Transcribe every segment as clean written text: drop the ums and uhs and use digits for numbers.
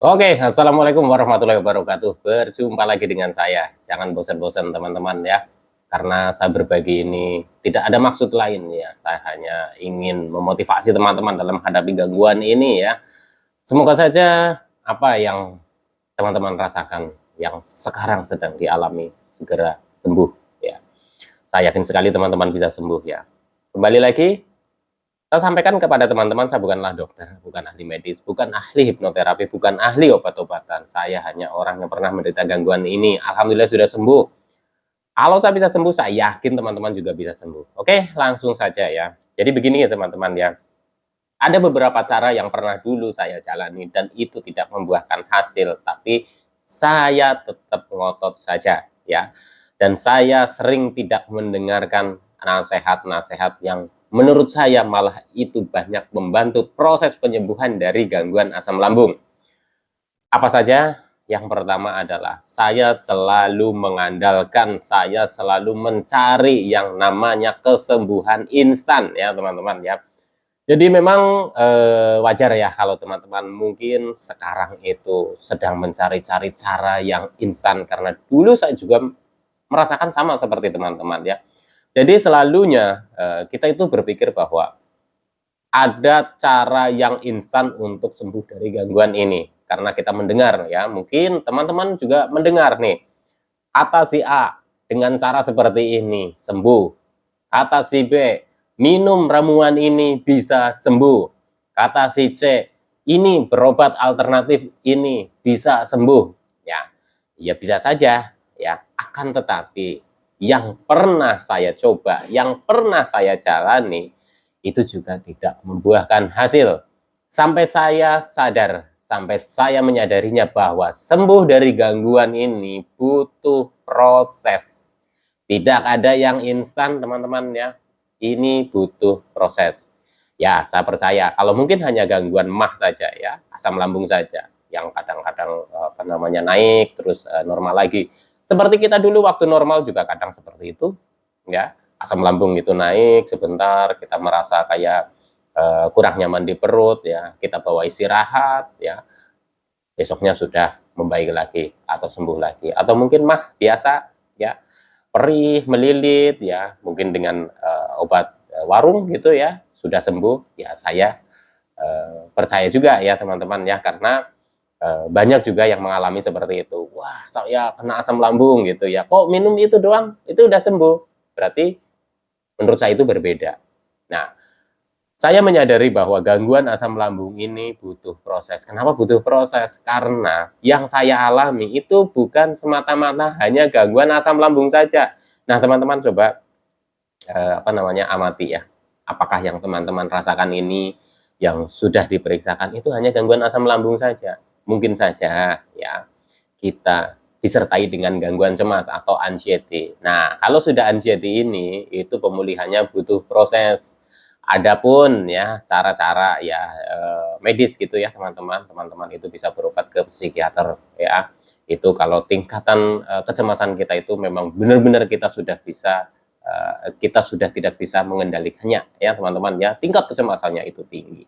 Oke, assalamualaikum warahmatullahi wabarakatuh. Berjumpa lagi dengan saya. Jangan bosan-bosan teman-teman ya, karena saya berbagi ini tidak ada maksud lain ya. Saya hanya ingin memotivasi teman-teman dalam menghadapi gangguan ini ya. Semoga saja apa yang teman-teman rasakan, yang sekarang sedang dialami segera sembuh ya. Saya yakin sekali teman-teman bisa sembuh ya. Kembali lagi saya sampaikan kepada teman-teman, saya bukanlah dokter, bukan ahli medis, bukan ahli hipnoterapi, bukan ahli obat-obatan. Saya hanya orang yang pernah menderita gangguan ini. Alhamdulillah sudah sembuh. Kalau saya bisa sembuh, saya yakin teman-teman juga bisa sembuh. Oke, langsung saja ya. Jadi begini ya teman-teman ya. Ada beberapa cara yang pernah dulu saya jalani dan itu tidak membuahkan hasil, tapi saya tetap ngotot saja ya. Dan saya sering tidak mendengarkan nasihat-nasihat yang menurut saya malah itu banyak membantu proses penyembuhan dari gangguan asam lambung. Apa saja? Yang pertama adalah saya selalu mengandalkan, saya selalu mencari yang namanya kesembuhan instan ya teman-teman ya. Jadi memang, wajar ya kalau teman-teman mungkin sekarang itu sedang mencari-cari cara yang instan, karena dulu saya juga merasakan sama seperti teman-teman ya. Jadi selalunya, kita itu berpikir bahwa ada cara yang instan untuk sembuh dari gangguan ini, karena kita mendengar ya, mungkin teman-teman juga mendengar nih, kata si A, dengan cara seperti ini sembuh. Kata si B, minum ramuan ini bisa sembuh. Kata si C, ini berobat alternatif ini bisa sembuh. Ya, ya bisa saja ya. Akan tetapi yang pernah saya coba, yang pernah saya jalani itu juga tidak membuahkan hasil. Sampai saya sadar, sampai saya menyadarinya bahwa sembuh dari gangguan ini butuh proses. Tidak ada yang instan teman-teman ya. Ini butuh proses. Ya, saya percaya kalau mungkin hanya gangguan mah saja ya, asam lambung saja yang kadang-kadang apa namanya naik terus normal lagi. Seperti kita dulu waktu normal juga kadang seperti itu ya. Asam lambung itu naik sebentar, kita merasa kayak kurang nyaman di perut ya, kita bawa istirahat ya. Besoknya sudah membaik lagi atau sembuh lagi. Atau mungkin mah biasa ya, perih, melilit ya, mungkin dengan obat warung gitu ya, sudah sembuh, ya saya percaya juga ya teman-teman ya, karena banyak juga yang mengalami seperti itu. Wah, saya kena asam lambung gitu ya, kok minum itu doang, itu udah sembuh. Berarti menurut saya itu berbeda. Nah, saya menyadari bahwa gangguan asam lambung ini butuh proses. Kenapa butuh proses? Karena yang saya alami itu bukan semata-mata hanya gangguan asam lambung saja. Nah, teman-teman coba apa namanya amati ya. Apakah yang teman-teman rasakan ini yang sudah diperiksakan itu hanya gangguan asam lambung saja? Mungkin saja ya kita disertai dengan gangguan cemas atau anxiety. Nah, kalau sudah anxiety ini, itu pemulihannya butuh proses. Adapun ya cara-cara ya medis gitu ya teman-teman, teman-teman itu bisa berobat ke psikiater ya. Itu kalau tingkatan kecemasan kita itu memang benar-benar kita sudah tidak bisa mengendalikannya ya teman-teman ya. Tingkat kecemasannya itu tinggi.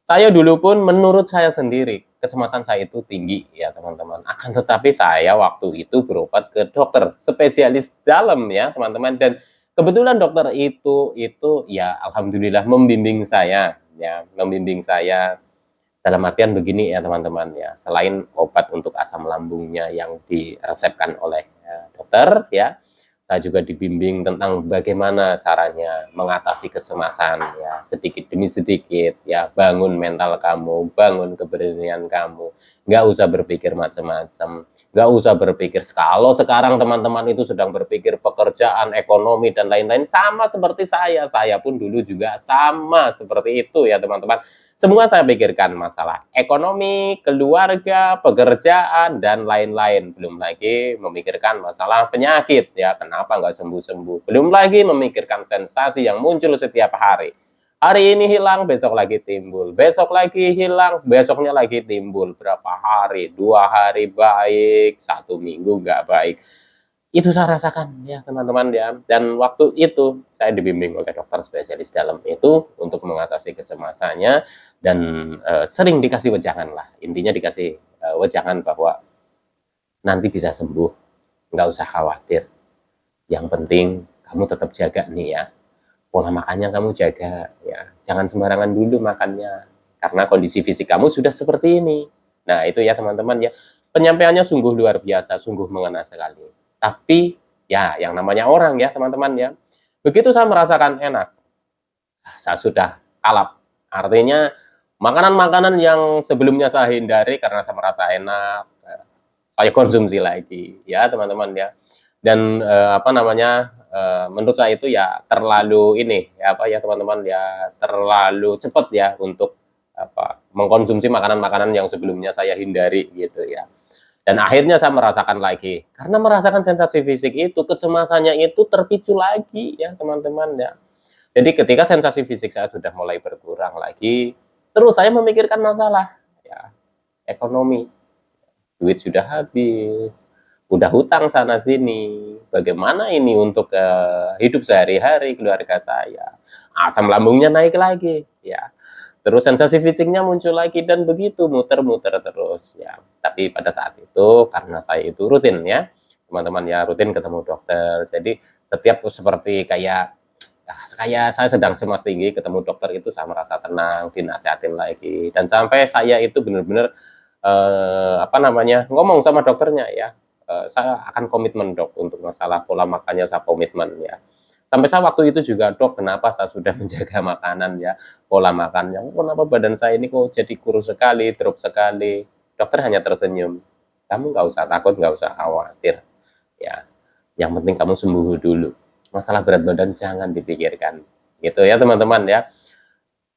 Saya dulu pun menurut saya sendiri, kecemasan saya itu tinggi ya teman-teman. Akan tetapi saya waktu itu berobat ke dokter spesialis dalam ya teman-teman, dan kebetulan dokter itu ya alhamdulillah membimbing saya ya, membimbing saya dalam artian begini ya teman-teman ya. Selain obat untuk asam lambungnya yang diresepkan oleh dokter ya, saya juga dibimbing tentang bagaimana caranya mengatasi kecemasan ya, sedikit demi sedikit ya, bangun mental kamu, bangun keberanian kamu, nggak usah berpikir macam-macam, nggak usah berpikir kalau sekarang teman-teman itu sedang berpikir pekerjaan, ekonomi dan lain-lain, sama seperti saya pun dulu juga sama seperti itu ya teman-teman. Semua saya pikirkan masalah ekonomi, keluarga, pekerjaan, dan lain-lain. Belum lagi memikirkan masalah penyakit, ya kenapa nggak sembuh-sembuh. Belum lagi memikirkan sensasi yang muncul setiap hari. Hari ini hilang, besok lagi timbul. Besok lagi hilang, besoknya lagi timbul. Berapa hari? 2 hari baik, 1 minggu nggak baik. Itu saya rasakan ya teman-teman ya, dan waktu itu saya dibimbing oleh dokter spesialis dalam itu untuk mengatasi kecemasannya, dan sering dikasih wejangan lah, intinya dikasih wejangan bahwa nanti bisa sembuh, nggak usah khawatir. Yang penting kamu tetap jaga nih ya, pola makannya kamu jaga ya, jangan sembarangan dulu makannya, karena kondisi fisik kamu sudah seperti ini. Nah itu ya teman-teman ya, penyampaiannya sungguh luar biasa, sungguh mengena sekali. Tapi ya yang namanya orang ya teman-teman ya, begitu saya merasakan enak, saya sudah kalap. Artinya makanan-makanan yang sebelumnya saya hindari karena saya merasa enak, saya konsumsi lagi ya teman-teman ya. Dan apa namanya, menurut saya itu ya terlalu ini ya apa ya teman-teman ya, terlalu cepat ya untuk apa mengkonsumsi makanan-makanan yang sebelumnya saya hindari gitu ya. Dan akhirnya saya merasakan lagi, karena merasakan sensasi fisik itu, kecemasannya itu terpicu lagi ya teman-teman ya. Jadi ketika sensasi fisik saya sudah mulai berkurang lagi, terus saya memikirkan masalah ya ekonomi, duit sudah habis, udah hutang sana sini, bagaimana ini untuk hidup sehari-hari keluarga saya, asam lambungnya naik lagi ya, terus sensasi fisiknya muncul lagi dan begitu muter-muter terus ya. Tapi pada saat itu karena saya itu rutin ya teman-teman ya, rutin ketemu dokter, jadi setiap seperti kayak saya sedang cemas tinggi, ketemu dokter itu saya merasa tenang, dinasehatin lagi, dan sampai saya itu benar-benar apa namanya, ngomong sama dokternya ya, saya akan komitmen dok untuk masalah pola makannya, saya komitmen ya. Sampai saya waktu itu juga, dok kenapa saya sudah menjaga makanan ya, pola makannya, kenapa badan saya ini kok jadi kurus sekali, drop sekali. Dokter hanya tersenyum, kamu nggak usah takut, nggak usah khawatir ya, yang penting kamu sembuh dulu, masalah berat badan jangan dipikirkan, gitu ya teman-teman ya.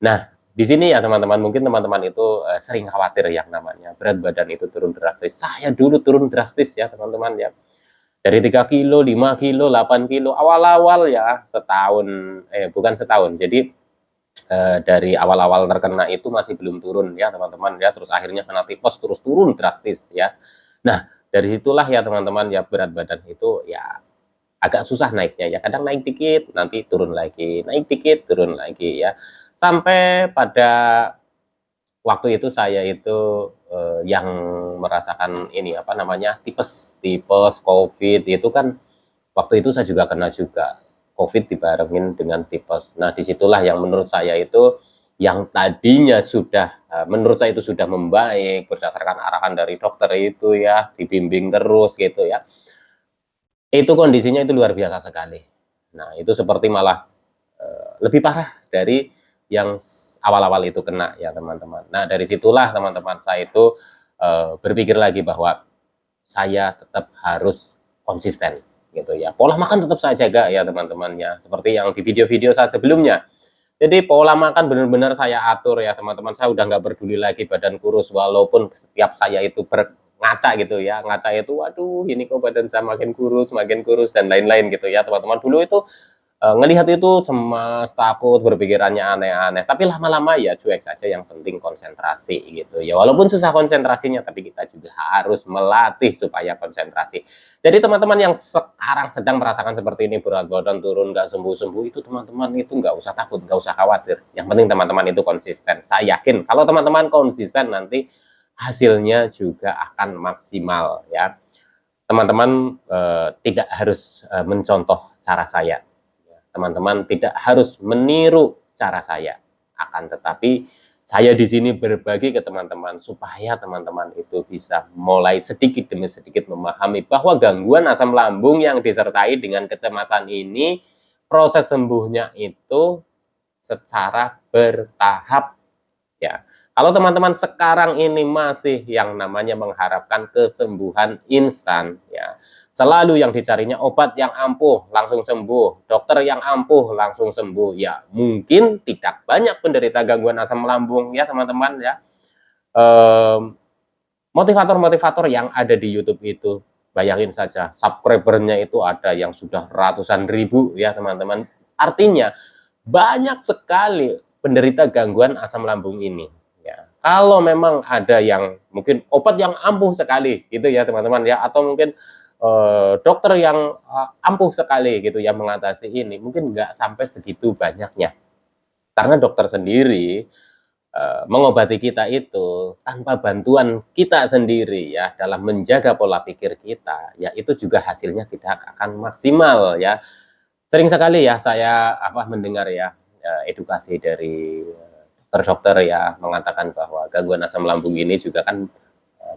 Nah, di sini ya teman-teman, mungkin teman-teman itu sering khawatir yang namanya berat badan itu turun drastis. Saya dulu turun drastis ya teman-teman ya. Dari 3 kilo, 5 kilo, 8 kilo, awal-awal ya setahun, bukan setahun. Jadi dari awal-awal terkena itu masih belum turun ya teman-teman ya. Terus akhirnya kena tipes terus turun drastis ya. Nah, dari situlah ya teman-teman ya, berat badan itu ya agak susah naiknya ya, kadang naik dikit nanti turun lagi, naik dikit turun lagi ya, sampai pada waktu itu saya itu yang merasakan ini apa namanya, tipes tipes COVID itu kan, waktu itu saya juga kena juga COVID dibarengin dengan tipes. Nah disitulah yang menurut saya itu, yang tadinya sudah menurut saya itu sudah membaik berdasarkan arahan dari dokter itu ya, dibimbing terus gitu ya, itu kondisinya itu luar biasa sekali. Nah, itu seperti malah lebih parah dari yang awal-awal itu kena ya teman-teman. Nah, dari situlah teman-teman saya itu berpikir lagi bahwa saya tetap harus konsisten gitu ya. Pola makan tetap saya jaga ya teman-teman ya. Seperti yang di video-video saya sebelumnya. Jadi pola makan benar-benar saya atur ya teman-teman. Saya udah nggak peduli lagi badan kurus, walaupun setiap saya itu ngaca gitu ya, ngaca itu waduh ini kok badan saya makin kurus dan lain-lain gitu ya teman-teman. Dulu itu ngelihat itu cemas, takut, berpikirannya aneh-aneh, tapi lama-lama ya cuek saja, yang penting konsentrasi gitu ya. Walaupun susah konsentrasinya, tapi kita juga harus melatih supaya konsentrasi. Jadi teman-teman yang sekarang sedang merasakan seperti ini, berat badan turun nggak sembuh-sembuh, itu teman-teman itu nggak usah takut, nggak usah khawatir. Yang penting teman-teman itu konsisten. Saya yakin kalau teman-teman konsisten nanti hasilnya juga akan maksimal ya. Teman-teman tidak harus mencontoh cara saya. Teman-teman tidak harus meniru cara saya, akan tetapi saya di sini berbagi ke teman-teman supaya teman-teman itu bisa mulai sedikit demi sedikit memahami bahwa gangguan asam lambung yang disertai dengan kecemasan ini, proses sembuhnya itu secara bertahap ya. Kalau teman-teman sekarang ini masih yang namanya mengharapkan kesembuhan instan ya, selalu yang dicarinya obat yang ampuh langsung sembuh, dokter yang ampuh langsung sembuh ya, mungkin tidak banyak penderita gangguan asam lambung ya teman-teman ya. Motivator-motivator yang ada di YouTube itu, bayangin saja subscribernya itu ada yang sudah ratusan ribu ya teman-teman. Artinya banyak sekali penderita gangguan asam lambung ini ya. Kalau memang ada yang mungkin obat yang ampuh sekali gitu ya teman-teman ya, atau mungkin dokter yang ampuh sekali gitu ya mengatasi ini, mungkin nggak sampai segitu banyaknya, karena dokter sendiri mengobati kita itu tanpa bantuan kita sendiri ya dalam menjaga pola pikir kita, ya itu juga hasilnya tidak akan maksimal ya. Sering sekali ya saya mendengar ya edukasi dari dokter-dokter ya mengatakan bahwa gangguan asam lambung ini juga kan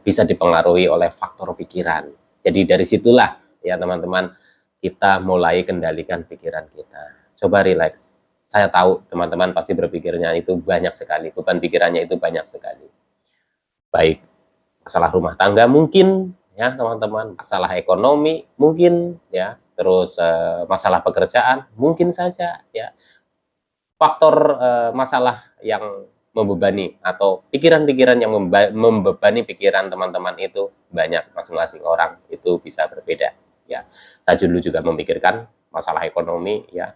bisa dipengaruhi oleh faktor pikiran. Jadi dari situlah ya teman-teman kita mulai kendalikan pikiran kita. Coba rileks. Saya tahu teman-teman pasti berpikirnya itu banyak sekali, beban pikirannya itu banyak sekali. Baik masalah rumah tangga mungkin ya teman-teman, masalah ekonomi mungkin ya, terus masalah pekerjaan mungkin saja ya. Faktor masalah yang membebani atau pikiran-pikiran yang membebani pikiran teman-teman itu banyak, masing-masing orang itu bisa berbeda ya. Saya dulu juga memikirkan masalah ekonomi ya,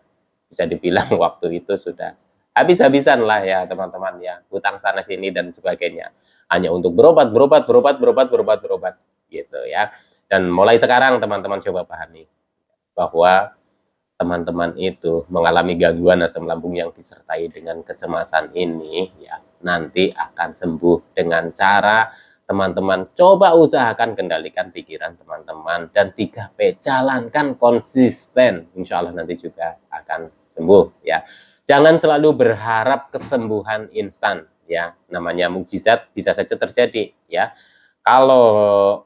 bisa dibilang waktu itu sudah habis-habisan lah ya teman-teman ya, hutang sana sini dan sebagainya, hanya untuk berobat gitu ya. Dan mulai sekarang teman-teman coba pahami bahwa teman-teman itu mengalami gangguan asam lambung yang disertai dengan kecemasan ini ya, nanti akan sembuh dengan cara teman-teman coba usahakan kendalikan pikiran teman-teman, dan 3P jalankan konsisten, insya Allah nanti juga akan sembuh ya. Jangan selalu berharap kesembuhan instan ya, namanya mukjizat bisa saja terjadi ya. Kalau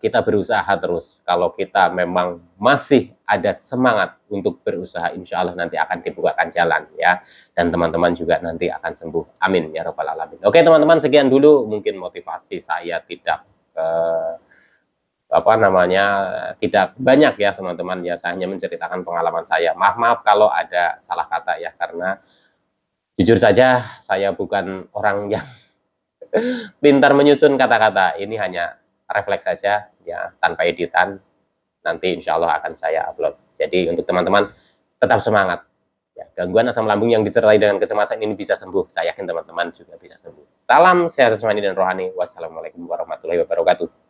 kita berusaha terus, kalau kita memang masih ada semangat untuk berusaha, insya Allah nanti akan dibukakan jalan ya, dan teman-teman juga nanti akan sembuh, amin ya robbal alamin. Oke teman-teman, sekian dulu mungkin motivasi saya, tidak tidak banyak ya teman-teman ya, saya hanya menceritakan pengalaman saya. Maaf kalau ada salah kata ya, karena jujur saja saya bukan orang yang pintar menyusun kata-kata, ini hanya refleks saja ya, tanpa editan, nanti insya Allah akan saya upload. Jadi untuk teman-teman tetap semangat ya, gangguan asam lambung yang disertai dengan kecemasan ini bisa sembuh, saya yakin teman-teman juga bisa sembuh. Salam sehat jasmani dan rohani, wassalamualaikum warahmatullahi wabarakatuh.